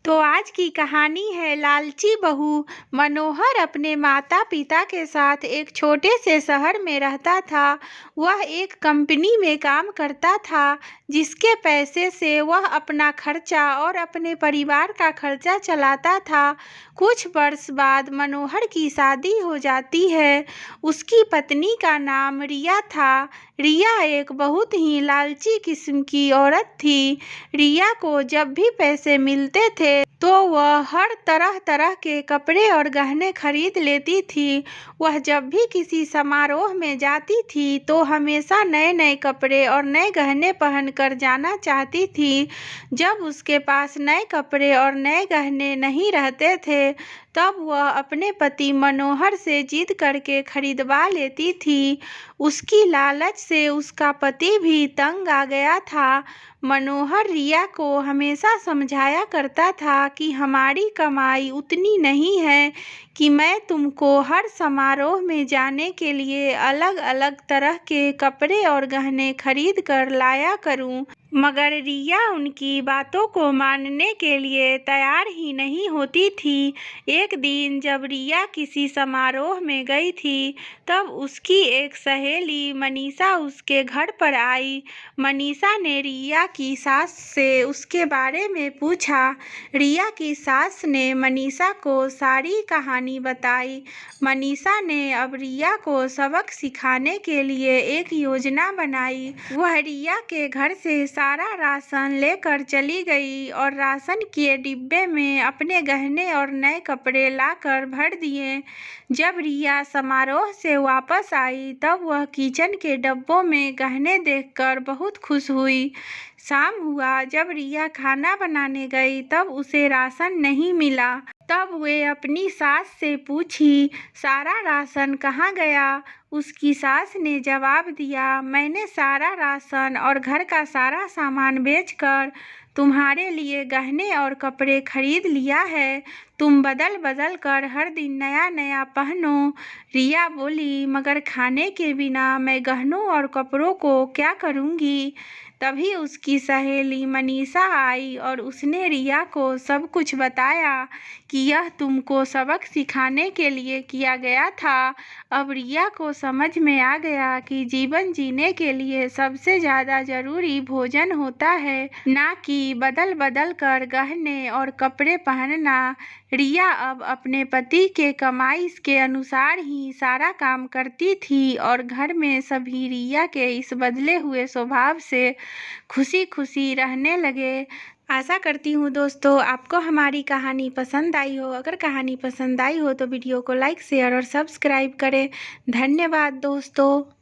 तो आज की कहानी है लालची बहू। मनोहर अपने माता पिता के साथ एक छोटे से शहर में रहता था। वह एक कंपनी में काम करता था जिसके पैसे से वह अपना खर्चा और अपने परिवार का खर्चा चलाता था। कुछ वर्ष बाद मनोहर की शादी हो जाती है। उसकी पत्नी का नाम रिया था। रिया एक बहुत ही लालची किस्म की औरत थी। रिया को जब भी पैसे मिलते थे तो वह हर तरह तरह के कपड़े और गहने खरीद लेती थी। वह जब भी किसी समारोह में जाती थी तो हमेशा नए नए कपड़े और नए गहने पहनकर जाना चाहती थी। जब उसके पास नए कपड़े और नए गहने नहीं रहते थे तब वह अपने पति मनोहर से जिद करके खरीदवा लेती थी। उसकी लालच से उसका पति भी तंग आ गया था। मनोहर रिया को हमेशा समझाया करता था कि हमारी कमाई उतनी नहीं है कि मैं तुमको हर समारोह में जाने के लिए अलग अलग तरह के कपड़े और गहने खरीद कर लाया करूं। मगर रिया उनकी बातों को मानने के लिए तैयार ही नहीं होती थी। एक दिन जब रिया किसी समारोह में गई थी तब उसकी एक सहेली मनीषा उसके घर पर आई। मनीषा ने रिया की सास से उसके बारे में पूछा। रिया की सास ने मनीषा को सारी कहानी बताई। मनीषा ने अब रिया को सबक सिखाने के लिए एक योजना बनाई। वह रिया के घर से सारा राशन लेकर चली गई और राशन के डिब्बे में अपने गहने और नए कपड़े लाकर भर दिए। जब रिया समारोह से वापस आई तब वह किचन के डब्बों में गहने देखकर बहुत खुश हुई। शाम हुआ, जब रिया खाना बनाने गई तब उसे राशन नहीं मिला। तब वे अपनी सास से पूछी, सारा राशन कहाँ गया? उसकी सास ने जवाब दिया, मैंने सारा राशन और घर का सारा सामान बेचकर तुम्हारे लिए गहने और कपड़े खरीद लिया है। तुम बदल बदल कर हर दिन नया नया पहनो। रिया बोली, मगर खाने के बिना मैं गहनों और कपड़ों को क्या करूँगी? तभी उसकी सहेली मनीषा आई और उसने रिया को सब कुछ बताया कि यह तुमको सबक सिखाने के लिए किया गया था। अब रिया को समझ में आ गया कि जीवन जीने के लिए सबसे ज़्यादा ज़रूरी भोजन होता है, ना कि बदल बदल कर गहने और कपड़े पहनना। रिया अब अपने पति के कमाई के अनुसार ही सारा काम करती थी और घर में सभी रिया के इस बदले हुए स्वभाव से खुशी खुशी रहने लगे। आशा करती हूँ दोस्तों आपको हमारी कहानी पसंद आई हो। अगर कहानी पसंद आई हो तो वीडियो को लाइक शेयर और सब्सक्राइब करें। धन्यवाद दोस्तों।